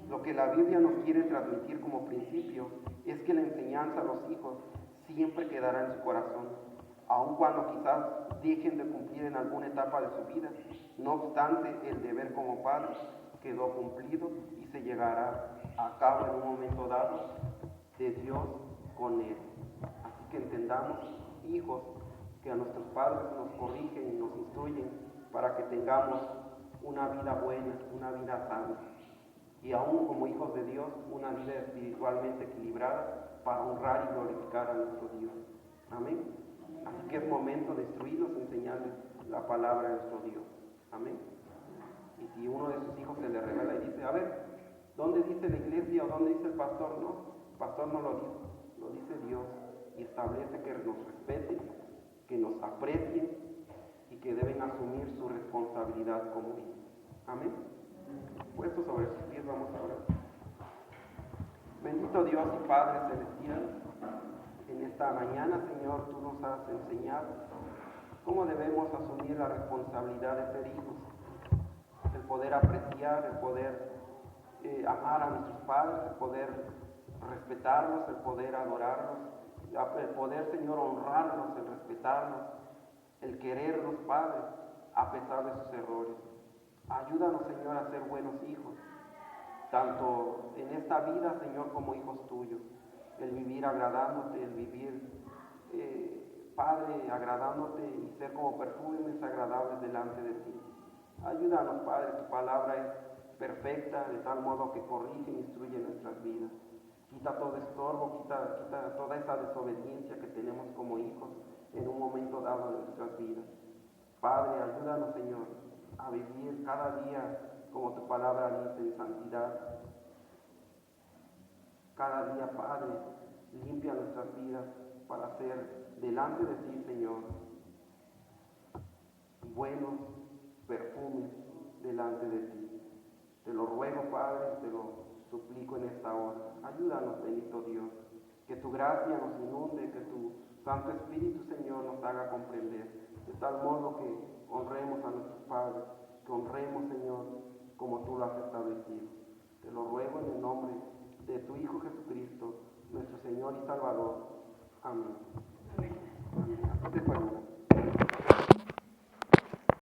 Lo que la Biblia nos quiere transmitir como principio es que la enseñanza a los hijos siempre quedará en su corazón, aun cuando quizás dejen de cumplir en alguna etapa de su vida. No obstante, el deber como padre quedó cumplido y se llegará a cabo en un momento dado de Dios con él. Así que entendamos, hijos, que a nuestros padres nos corrigen y nos instruyen para que tengamos una vida buena, una vida sana, y aún como hijos de Dios, una vida espiritualmente equilibrada para honrar y glorificar a nuestro Dios. Amén. Así que es momento de instruirlos, enseñarles la palabra de nuestro Dios. Amén. Y si uno de sus hijos se le revela y dice, a ver, ¿dónde dice la iglesia o dónde dice el pastor? No, el pastor no lo dice, lo dice Dios, y establece que nos respeten, que nos aprecien y que deben asumir su responsabilidad como hijos. Amén. Puestos sobre sus pies, vamos a orar. Bendito Dios y Padre Celestial, en esta mañana, Señor, tú nos has enseñado cómo debemos asumir la responsabilidad de ser hijos, el poder apreciar, el poder amar a nuestros padres, el poder respetarlos, el poder adorarlos, el poder, Señor, honrarlos, el respetarlos, el quererlos, Padre, a pesar de sus errores. Ayúdanos, Señor, a ser buenos hijos, tanto en esta vida, Señor, como hijos tuyos, el vivir agradándote, el vivir, Padre, agradándote y ser como perfumes agradables delante de ti. Ayúdanos, Padre, tu palabra es perfecta, de tal modo que corrige y instruye nuestras vidas. Quita todo estorbo, quita toda esa desobediencia que tenemos como hijos en un momento dado de nuestras vidas. Padre, ayúdanos, Señor, a vivir cada día como tu palabra dice, en santidad. Cada día, Padre, limpia nuestras vidas para ser delante de ti, Señor, buenos perfumes delante de ti. Te lo ruego, Padre, te lo suplico en esta hora. Ayúdanos, bendito Dios, que tu gracia nos inunde, que tu Santo Espíritu, Señor, nos haga comprender, de tal modo que honremos a nuestros padres, que honremos, Señor, como tú lo has establecido. Te lo ruego en el nombre de tu Hijo Jesucristo, nuestro Señor y Salvador. Amén. Te